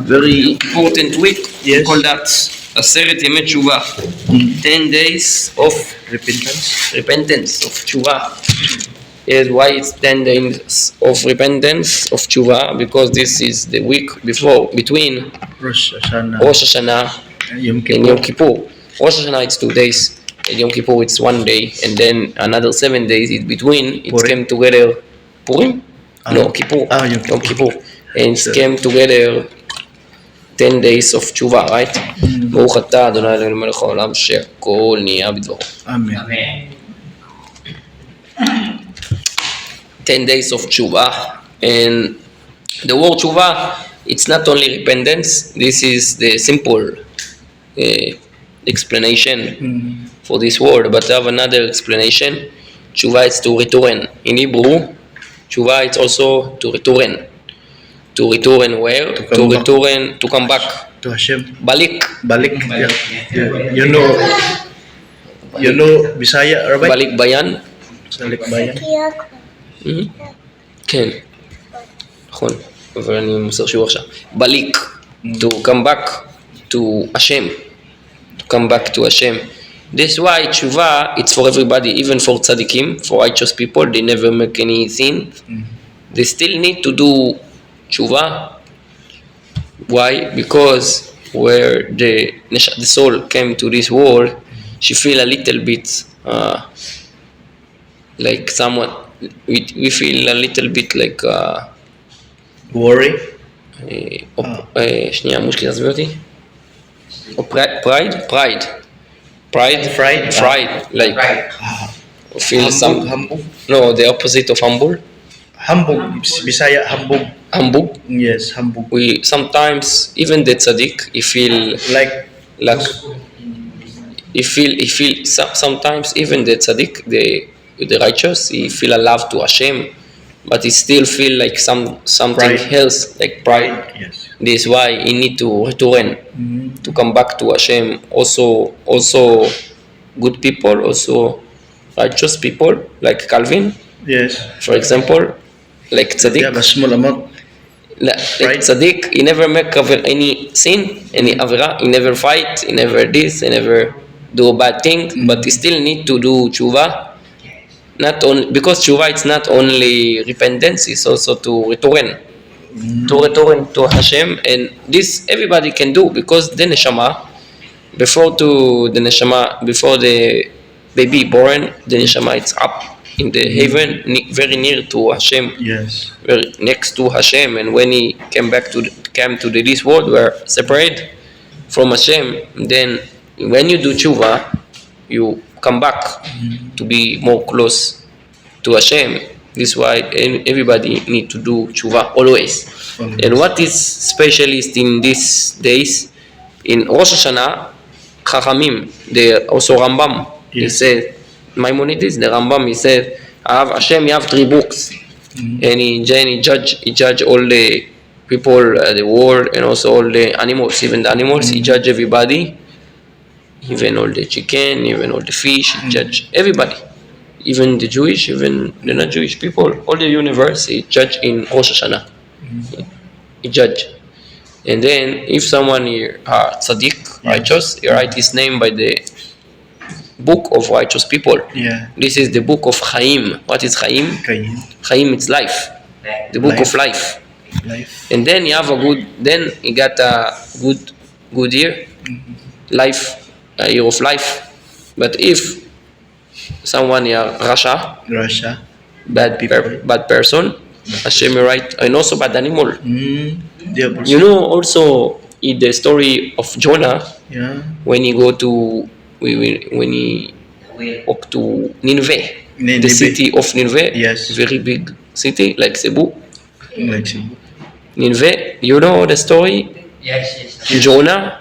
very important week. Yes. We call that Aseret Yemei Tshuva. 10 days of repentance of Tshuva. Is why it's 10 days of repentance of Tshuva, because this is the week between Rosh Hashanah. Rosh Hashanah Yom and Kippur. Yom Kippur. Rosh Hashanah it's 2 days, and Yom Kippur it's 1 day, and then another 7 days in between. It Purim. came together. Purim? No, Kippur. Yom Kippur. And it came together 10 days of Tshuva, right? ברוך אתה אדוני אלוהינו מלך העולם שהכל נהיה בדברו. Amen. 10 days of Tshuva. And the word Tshuva, it's not only repentance. This is the simple explanation for this word, but I have another explanation. Tshuva is to return. In Hebrew, Tshuva is also to return. To return where? To return, to come back. To Hashem. Balik. Balik. Yeah. You know Bisaya, Rabbi? Balik bayan. Balik bayan. כן, נכון, אבל אני מוסר שיעור עכשיו. בליק, to come back to Hashem. To come back to Hashem. That's why Tshuva, it's for everybody, even for tzaddikim, for righteous people. They never make any sin. They still need to do Tshuva. Why? Because where the soul came to this world, she feel a little bit like someone. We feel a little bit like worry. שנייה, מושקי, תסביר אותי. Pride, like feel some. Humbug. No, the opposite of humble. Humbug. Bisaya humbug. Humbug. Yes, humbug. We sometimes, even the tzaddik, he feel Like he feel sometimes even the tzaddik, the righteous, he feel a love to Hashem, but he still feel like something Pride. else, like pride. yes. This is why he need to return, to come back to Hashem. Also good people, also righteous people, like Calvin, Yes. for example, like tzaddik. Yeah, but small amount. Like Right. tzaddik, he never make any sin, any avera, he never fight, he never this, he never do a bad thing, but he still need to do tshuva. Not only because tshuva, it's not only repentance, it's also to return to Hashem, and this everybody can do, because the neshama, before the baby born, the neshama it's up in the heaven, very near to Hashem. Yes. Very next to Hashem, and when he came to this world, we're separate from Hashem. Then when you do tshuva, you come back to be more close to Hashem. This is why everybody need to do tshuva always. And what is specialist in these days, in Rosh Hashanah, Chachamim, also Rambam, he said, Maimonides, the Rambam, he said, Hashem, you have 3 books. And he judge all the people, the world, and also all the animals, even the animals. He judge everybody, even all the chicken, even all the fish. He judge everybody, even the Jewish, even the not Jewish people, all the universe. He judge in Rosh Hashanah. He judge, and then if someone tzaddik, righteous, he write his name by the book of righteous people. Yeah. This is the book of Chaim. What is Chaim? Kayin. Chaim, it's life. The book of life. Life. And then you have then you got a good year. Life, a year of life. But if someone Russia, bad person, Hashem right, and also bad animal. You know also in the story of Jonah, when he go to when he up to Nineveh, the city of Nineveh, very big city like Cebu. Nineveh, you know the story? Yes. Jonah,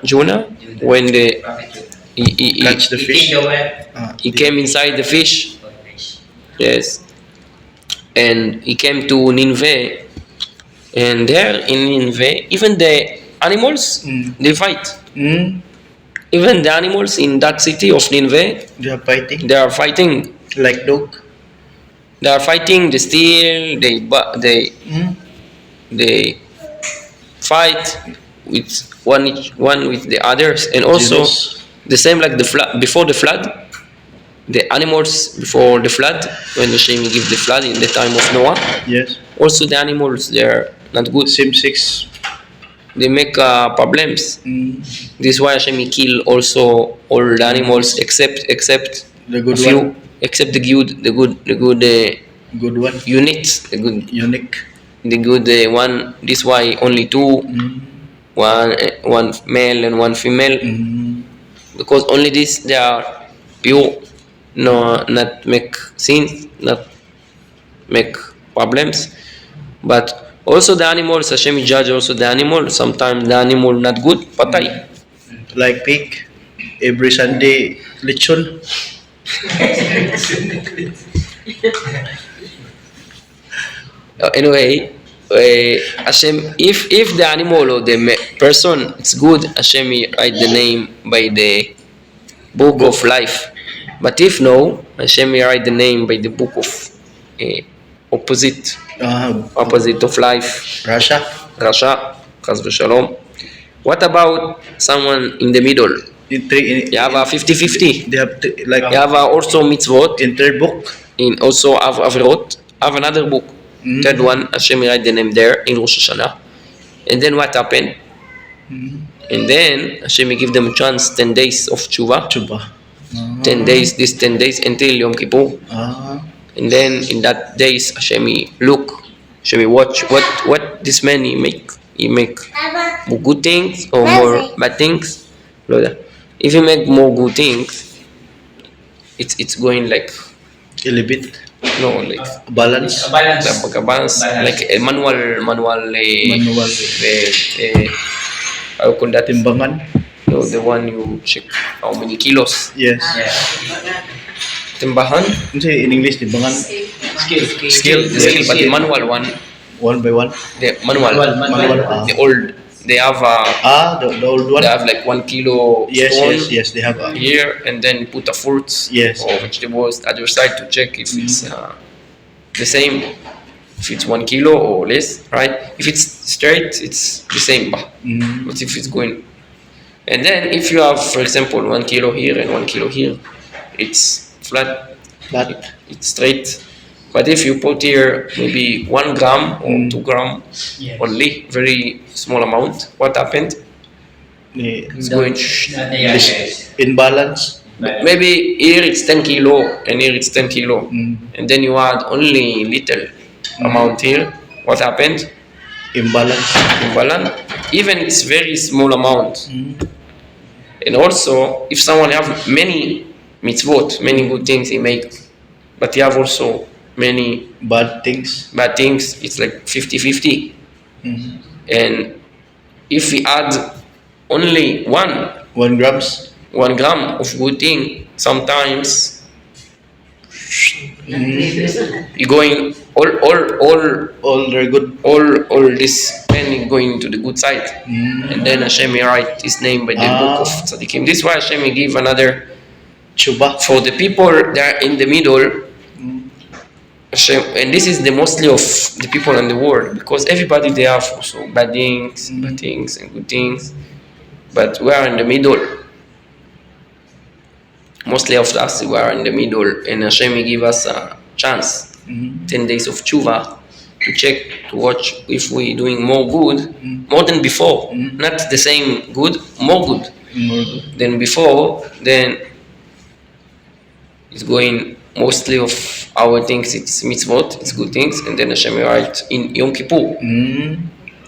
when he Catch the fish. he came inside the fish. Yes. And he came to Nineveh, and there in Nineveh, even the animals, they fight. Even the animals in that city of Nineveh, They are fighting. Like dog. They are fighting. They steal. They fight with one with the others, and also Jealous. the same like the flood before the flood. The animals before the flood, when Hashem give the flood in the time of Noah, Yes. also the animals they're not good. Same sex. They make problems. Mm. This is why Hashem kill also all the animals except The a good few, one. except the good Good one. units, the good Unique. one. This is why only two, one male and one female, Mm. because only this they are pure, no, not make sins, not make problems. But also the animals, Hashem judge also the animal. Sometimes the animal not good, patay. Like pig. Every Sunday, lechon. Anyway, Hashem, if the animal or the person it's good, Hashem write the name by the book of life. But if no, Hashem write the name by the book of opposite opposite of life. Russia. Rasha, Chas v'shalom. What about someone in the middle? You have a 50-50. They have like You have also mitzvot, in their book. in also have averot, have another book. Third one, Hashem write the name there in Rosh Hashanah. And then what happened? And then Hashem give them a chance 10 days of tshuva. Chuba. 10 days, this 10 days until Yom Kippur. And then in that days Hashem look, Hashem watch what this man he make. He make more good things or more bad things. If you make more good things, it's going like A little bit. no like Balance. balance like a manual Manual. how call that Timbangan. no, the one you check how many kilos Yes. timbahan Kasi in English, timbangan. scale the scale but the manual one One by one. the manual Manual. the old they have The old one. they have like 1 kilo Yes, stone yes. They have here and then put a fruits Yes. or vegetables at your side to check if it's the same, if it's 1 kilo or less, right? If it's straight it's the same, but if it's going, and then if you have for example 1 kilo here and 1 kilo here, it's flat, But it's straight. But if you put here maybe 1 gram or 2 gram only, very small amount, what happened? It's going imbalance. maybe here it's 10 kilo and here it's 10 kilo, and then you add only little amount here. What happened? Imbalance. Imbalance. Even it's very small amount. And also, if someone have many mitzvot, many good things he make, but he have also many Bad things. bad things, it's like 50-50. And if we add only 1 grams. 1 gram of good thing, sometimes you're going All very good. all this spending going to the good side, and then Hashem write His name by the book of tzaddikim. This is why Hashem give another Chuba. for the people that are in the middle. Hashem, and this is the mostly of the people in the world, because everybody they have also bad things and good things, but we are in the middle. Mostly of us we are in the middle, and Hashem give us a chance, 10 days of tshuva, to check, to watch if we doing more good, more than before, not the same good, more good than before. Then it's going mostly of our things, it's mitzvot, it's good things, and then Hashem write in Yom Kippur,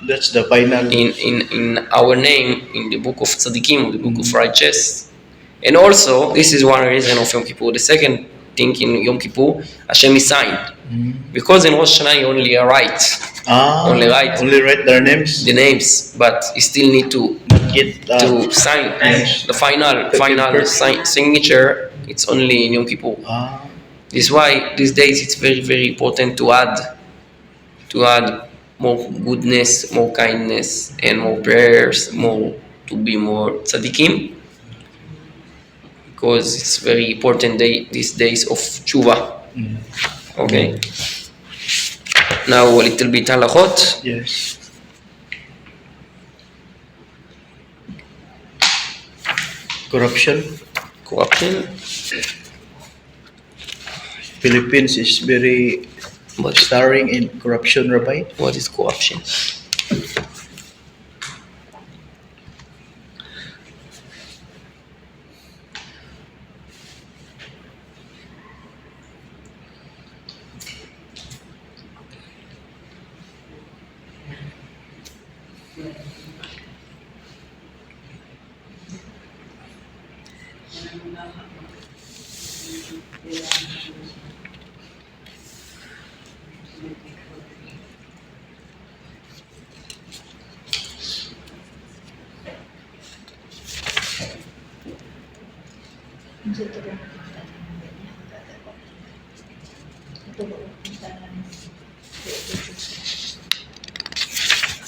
That's the final. in our name in the book of tzaddikim, the book of righteous. And also, this is one reason of Yom Kippur. The second thing in Yom Kippur, Hashem is signed. Because in Rosh Hashanah you only write only write their names. the names, but you still need to Get to sign the final signature. It's only in Yom Kippur. This is why these days it's very very important to add more goodness, more kindness, and more prayers, more to be more tzaddikim, because it's very important these days of tshuva. Okay. Now a little bit halachot. Yes. Corruption. Corruption. Philippines is very What, starring in corruption, Rabbi. what is corruption?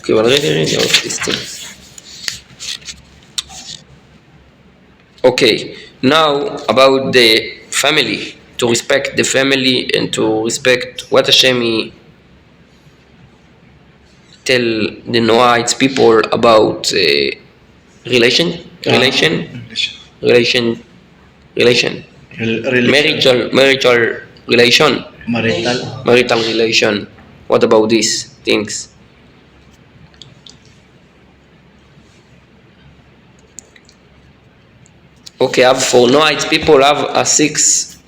Okay, well, already of these things. Okay, now about the family, to respect the family and to respect what Hashem tell the Noahites people about relation, relation, relation, Relation. marital relation, Marital. marital relation. What about these things? Okay, have for Noahites people have a six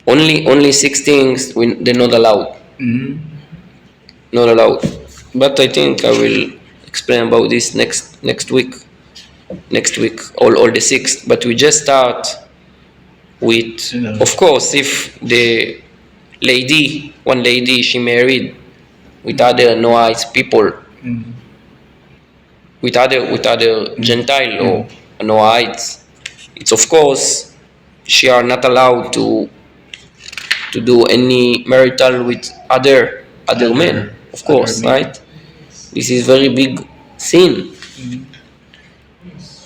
only six things they're not allowed. Mm. Not allowed. But I think I will explain about this next week. Next week, all the six. But we just start with, of course, if the one lady, she married with other Noahide people, Mm. with other Gentile or Noahides, it's of course she are not allowed to do any marital with other men, of course, men. right? This is very big sin,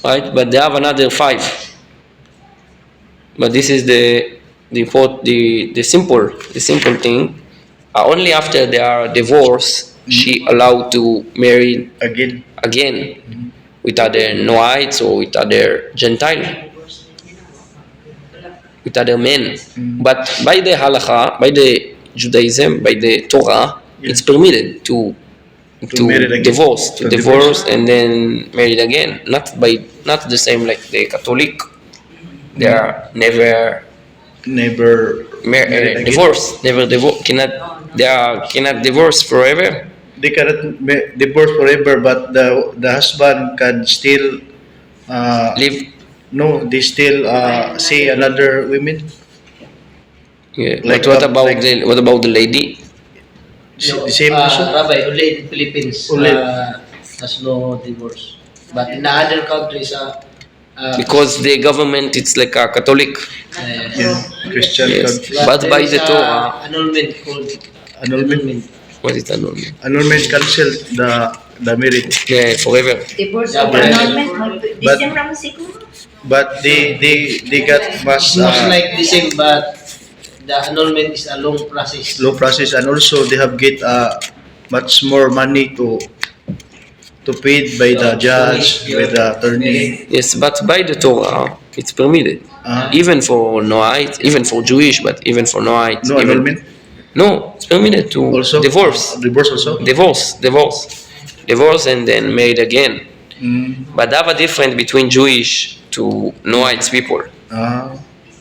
right? But they have another five. But this is the simple thing. Only after they are divorced, she allowed to marry again with other Noahites or with other Gentile, with other men. But by the halakha, by the Judaism, by the Torah, it's permitted to divorce and then married again. Not the same like the Catholic. They are never divorce. Never divorce. Cannot divorce forever. They cannot divorce forever, but the husband can still Live. no. They still see another women. Yeah. Like, But what about the lady? The same also. Rabbi, only in Philippines Only. has no divorce. But in the other countries, Because the government it's like a Catholic. Yeah, Christian Yes. country. But there by is the Torah, annulment called Annulment. what is annulment? Annulment cancel the marriage. Yeah, forever. Divorce Yeah, of but- annulment, but- December mo siguro. But they got much Most like the same, but the annulment is a long process. low process, and also they have get much more money to paid by the judge, by the attorney. Yes, but by the Torah, it's permitted. Uh, Even for Noahide, even for Jewish, but even for Noahide. no even, annulment. No, it's permitted to Also divorce. Divorce also. Divorce and then married again. Mm. But they have a difference between Jewish to Noahide people. Ah.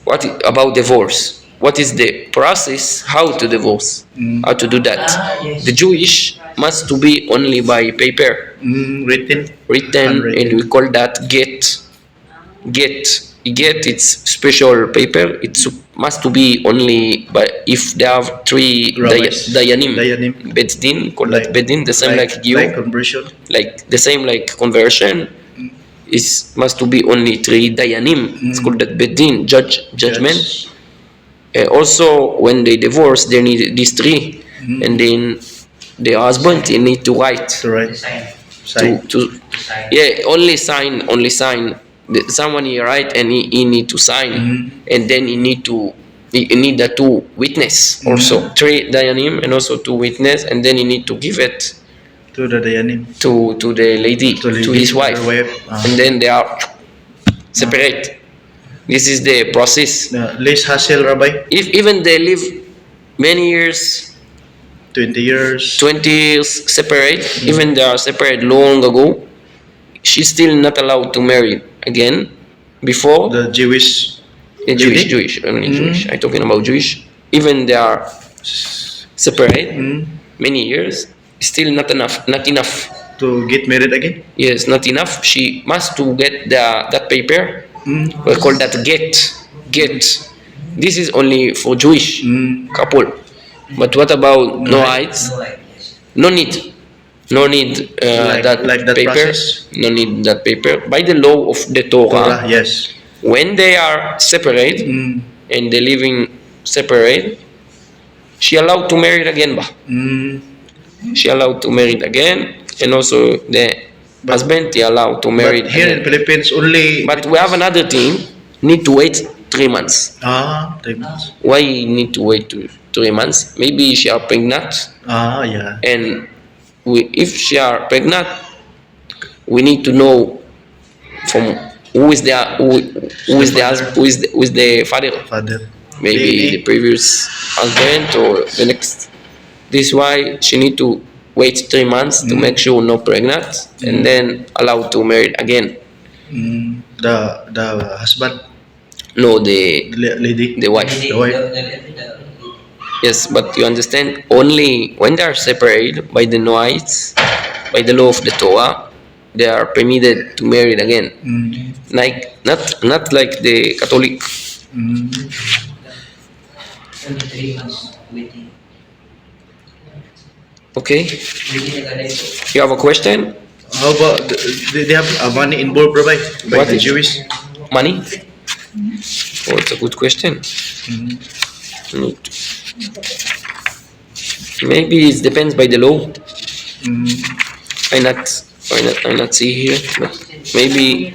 What about divorce? What is the process? How to divorce? How to do that? Yes. The Jewish must to be only by paper, Written. written, Handwritten. and we call that get. It's special paper. It must to be only by if they have three Rabbis. dayanim. Dayanim. Bedin, call that bedin. The same like you, like conversion. like the same like conversion. Is must to be only three dayanim. It's called that bedin, judgment. Yes. Also, when they divorce, they need these three, and then the husband they need to write To write. Sign. to yeah, only sign. Someone he write and he need to sign, and then he need the two witness also, three dayanim and also two witness, and then he need to give it To the Dayanim. to the lady, to his wife, Her wife. and then they are separate. This is the process. Less hassle, Rabbi. If even they live many years, 20 years. 20 years separate, even they are separate long ago, she's still not allowed to marry again before The Jewish. Jewish. I mean Jewish. I'm talking about Jewish. Even they are separate many years, still not enough. To get married again. Yes, not enough. She must to get that paper. We call that get. This is only for Jewish couple. But what about Noahites? No need. No need that that paper. process? No need that paper. By the law of the Torah, Yes. when they are separate and they living separate, she allowed to marry again. She allowed to marry again, and also the husband he allowed to marry But here in again. Philippines only. But we have another thing. Need to wait 3 months. 3 months. Why need to wait 3 months? Maybe she are pregnant, Yeah. and if she are pregnant, we need to know from who is the father. Father. Maybe the previous husband or the next. This is why she need to wait 3 months to make sure no pregnant, and then allowed to marry again. The husband. No, the Lady. the wife. The wife. Yes, but you understand, only when they are separated by the Noahites, by the law of the Torah, they are permitted to marry again. Like not like the Catholic. Only 3 months waiting. Okay, Waiting again. you have a question? How about they have money involved, Rabbi? By What the is- Jewish. Money? Oh, it's a good question. Maybe it depends by the law. I not see here, but maybe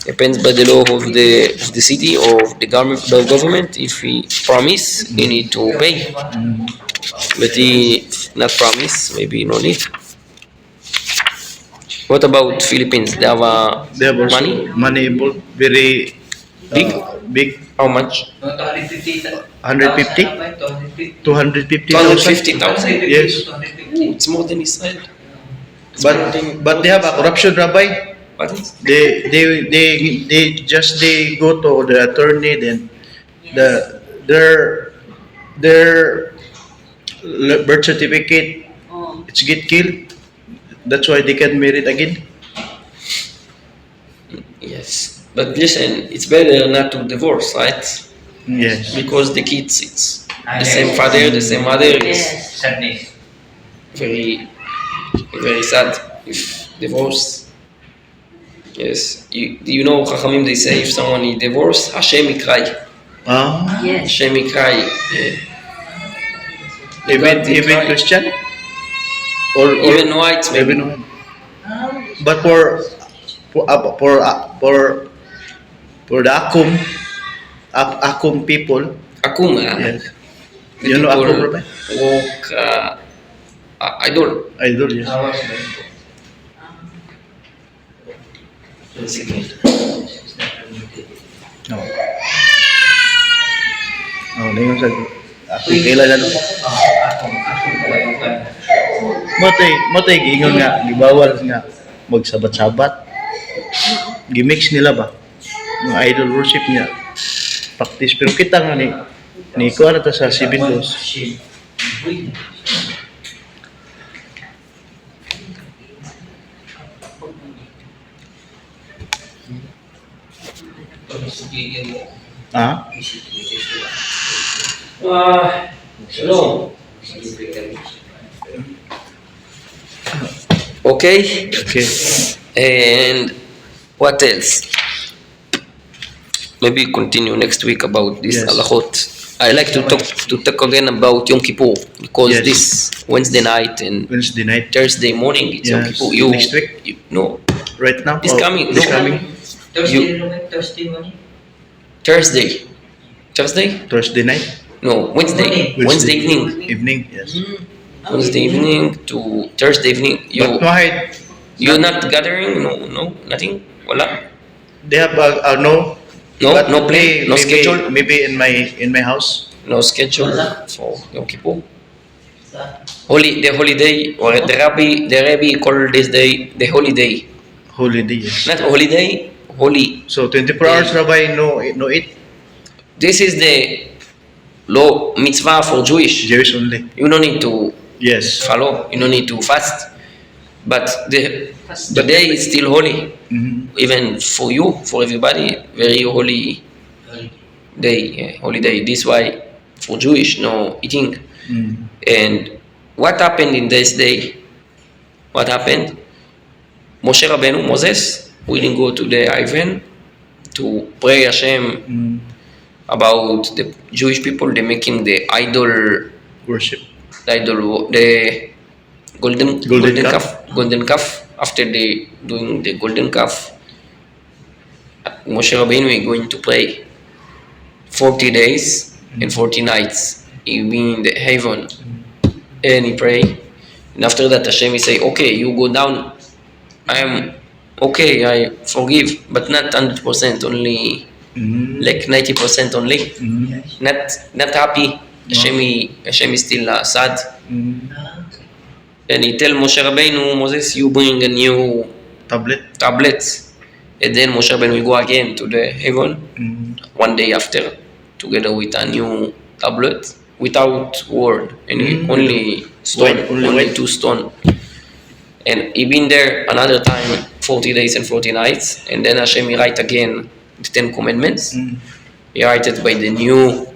depends by the law of the city or the government. If he promise, he need to pay. But he not promise, maybe no need. What about Philippines? They have They have also money? money involved. Very Big? big. How much? 150? 250,000. 250,000? Yes. It's more than Israel. But they have a corruption, Rabbi. What is? They go to the attorney, then their birth certificate it's get killed. That's why they can marry it again. Yes. But listen, it's better not to divorce, right? Yes. Because the kids, it's the same father, the same mother. It's Sadness. very, very sad if divorce. Yes. You know, Chachamim, they say if someone is divorced, Hashem cry. Yes. Hashem cry. Yeah. Even cry. Christian or Even white, maybe. even white. But for the Akum people, Akum, yes. the You know people Akum, Rabbi? walk idol. Idol, yes. No. Oh, ningon sa ako kailan na. Matay giingon nga gibawal nga magsabat-sabat. Gimix nila ba? Mga idol worship niya. Practice pero kita nga ni ko ano ta sa Sibindos. Ah? Shalom. Okay. Okay. And what else? Maybe continue next week about this Yes. halachot. I like to talk again about Yom Kippur because Yes. this Wednesday night and Wednesday night. Thursday morning it's Yom Yes. Kippur. Next week? No, Right now? This coming. This No. coming. Thursday morning. Thursday Thursday night? no Wednesday Morning. Wednesday evening. Evening, yes. Wednesday evening to Thursday evening. But no hide. You not gathering? No, nothing. Wala. They have no. No, But no plan, no schedule, Maybe in my house. no schedule for Yom Kippur. The holiday, or the rabbi called this day the holiday, Holiday. Yes. not holiday, holy. So 24 hours rabbi no eat. This is the law mitzvah for Jewish. Jewish only. You don't need to Yes. follow. You don't need to fast. But the day is still holy, even for you, for everybody. Very holy day, holiday. This why for Jewish no eating. And what happened in this day? What happened? Moshe Rabbeinu, Moses, willing go to the Ivan to pray Hashem about the Jewish people. They making the idol, Worship. the golden calf. golden calf. After they doing the golden calf, Moshe Rabbeinu is going to pray 40 days and 40 nights. He be in the heaven and he pray. And after that, Hashem will say, okay, you go down. I am okay, I forgive, but not 100%, only like 90% only. Not happy. Hashem is still sad. And he tell Moshe Rabbeinu, Moses, you bring a new tablet. And then Moshe Rabbeinu will go again to the heaven one day after, together with a new tablet, without word, and only stone, only 2 stone. And he been there another time, 40 days and 40 nights, and then Hashem he write again the 10 commandments. He write it by the new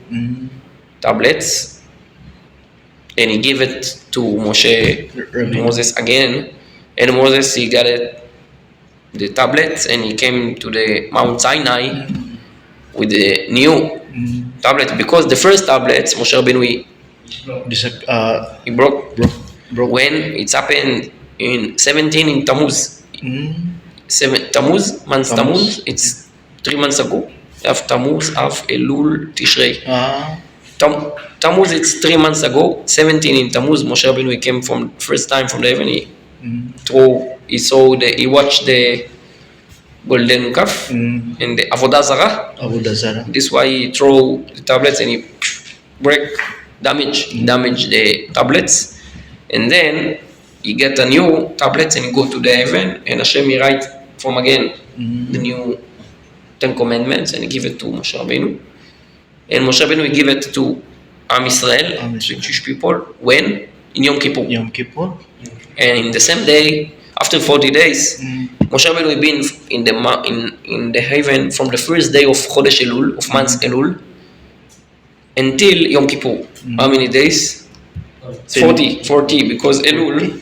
tablets, and he give it to Moses again, and Moses he got it, the tablets, and he came to the Mount Sinai with the new tablet, because the first tablets Moshe Rabbeinu he broke when it's happened in 17 in Tammuz. Tammuz, month Tammuz, it's 3 months ago. Half Tammuz, half Elul, Tishrei. Tammuz, it's 3 months ago. 17 in Tammuz, Moshe Rabbeinu came from first time from the heaven. He watched the golden calf and the avodah zarah. This why he throw the tablets and he damage the tablets, and then he get a new tablets and he go to the heaven, and Hashem he write from again the new 10 commandments and he give it to Moshe Rabbeinu, and Moshe Rabbeinu give it to Am Yisrael, the Jewish people, when in Yom Kippur. And in the same day, after 40 days, Moshe Rabbeinu been in the heaven from the first day of Chodesh Elul, of month Elul, until Yom Kippur. How many days? 40, because Elul,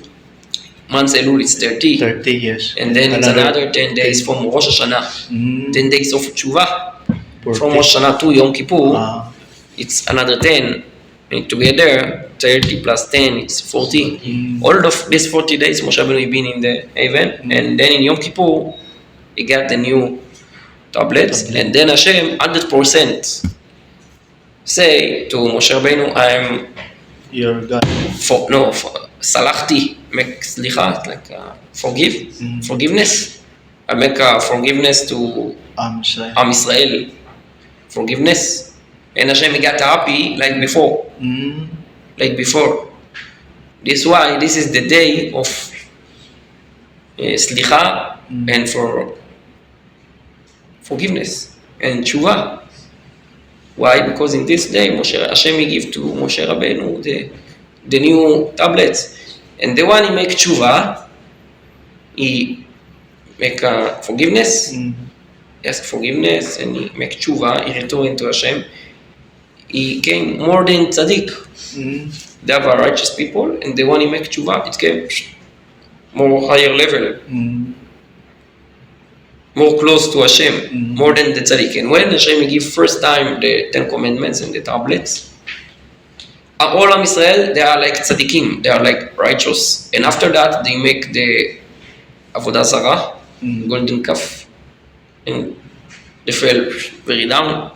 month Elul is 30. 30 years. And then it's another 10 days from Rosh Hashanah. 10 days of Tshuva. From Rosh Hashanah to Yom Kippur, it's another 10. And together, 30 plus 10, it's 40. All of these 40 days, Moshe Rabbeinu been in the heaven, and then in Yom Kippur, he got the new tablets, and then Hashem 100% say to Moshe Rabbeinu, I am your God. Salachti, make slicha, like forgiveness. I make a forgiveness to Am Yisrael, forgiveness. And Hashem got happy like before. This why this is the day of slicha and for forgiveness and tshuva. Why? Because in this day Hashem give to Moshe Rabbeinu the new tablets, and the one he make tshuva, he make forgiveness, he ask forgiveness, and he make tshuva, he return to Hashem. He came more than tzaddik. They are righteous people, and the one he make tshuva, it came more higher level, more close to Hashem, more than the tzaddik. And when Hashem give first time the 10 commandments and the tablets, all of Israel, they are like tzaddikim, they are like righteous. And after that, they make the avodah zarah, golden calf, and they fell very down.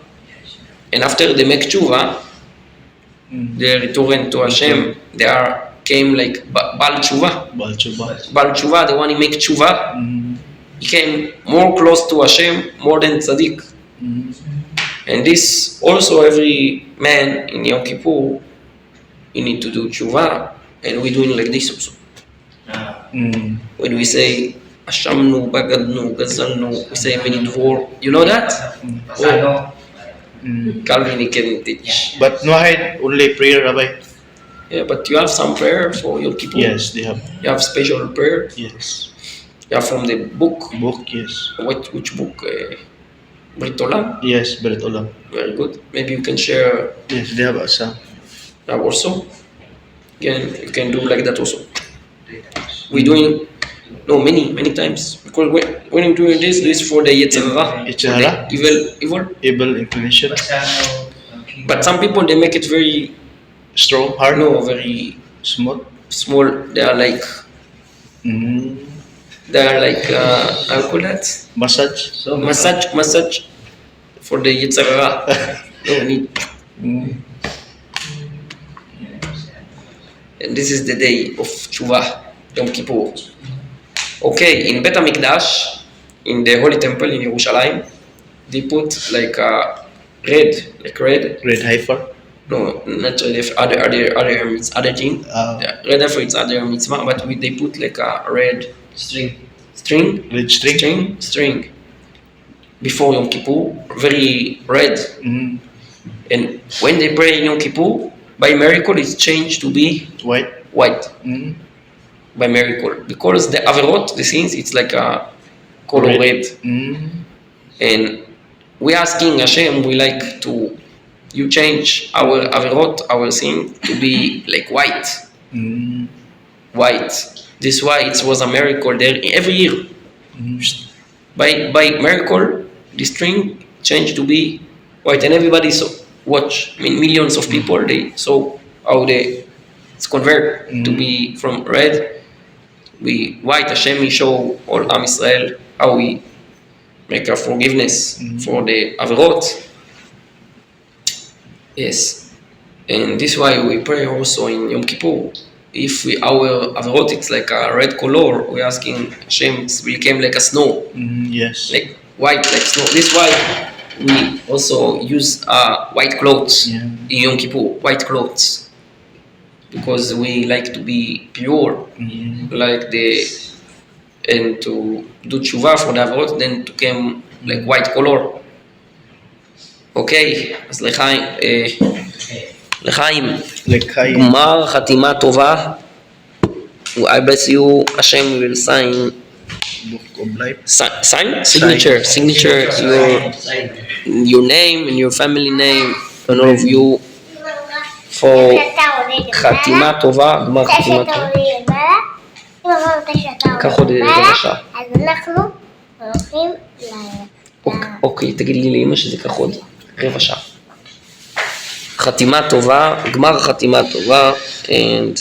And after they make tshuva, they return to Hashem. They are came like Bal Tshuva. Balchuba. Bal Tshuva, the one who make Tshuva, he came more close to Hashem more than Tzaddik. And this also every man in Yom Kippur, you need to do Tshuva, and we're doing like this also. When we say Ashamnu, Bagadnu, Gazalnu, we say many dvor. You know that? Oh, Calvin he can teach. But no hide only prayer, Rabbi. Yeah, but you have some prayer for Yom Kippur. Yes, they have. You have special prayer. Yes. You have from the book. Book, yes. Which book? Brit Olam. Yes, Beret Olam. Very good. Maybe you can share Yes, they have some. that also. You can do like that also. We're doing many times because when you're doing this for the Yetzer Hara, Yetzer Hara? evil. Able inclination. But some people they make it very Strong, hard. very Smooth. small. They are like Mm. how you call that? Massage. Massage for the Yetzer Hara. No need. And this is the day of Tshuva, Yom Kippur. Okay, in Bet HaMikdash, in the Holy Temple in Yerushalayim, they put like red. Red heifer. No, not red. Other thing. Red heifer it's other mitzvah, but they put like a red String. string. Red string. String. Before Yom Kippur, very red. And when they pray in Yom Kippur, by miracle it's changed to be White. white. By miracle, because the averot, the sins, it's like a color red. And we asking Hashem, we like to you change our averot, our sin to be like white. White. This why it was a miracle there every year. By miracle, the string changed to be white, and everybody watch. I mean, millions of people they saw how it's convert to be from red. We white Hashem he show all Am Israel how we make a forgiveness for the averot. Yes, and this why we pray also in Yom Kippur. If our averot it's like a red color, we asking Hashem it became like a snow, Yes. like white like snow. This why we also use white clothes in Yom Kippur, white clothes. Because we like to be pure, and to do tshuva for the averot, then to come like white color. Okay, אז לחיים, גמר חתימה טובה. I bless you, Hashem will sign. Book of life. Sign? Signature, your name and your family name, and all of you. For חתימה טובה, גמר חתימה טובה. קח עוד רבע שעה. אז אנחנו הולכים אוקיי, תגידי לאמא שזה קח עוד רבע שעה. חתימה טובה, גמר חתימה טובה, and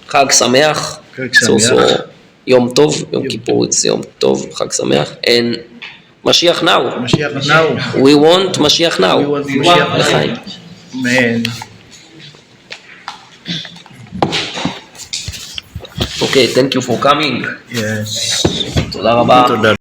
חג שמח. So יום טוב, יום כיפור it's יום טוב, חג שמח, and משיח now. Mashiach now. We want משיח now. We want Mashiach לחיים. Man. Okay, thank you for coming. Yes. תודה רבה. תודה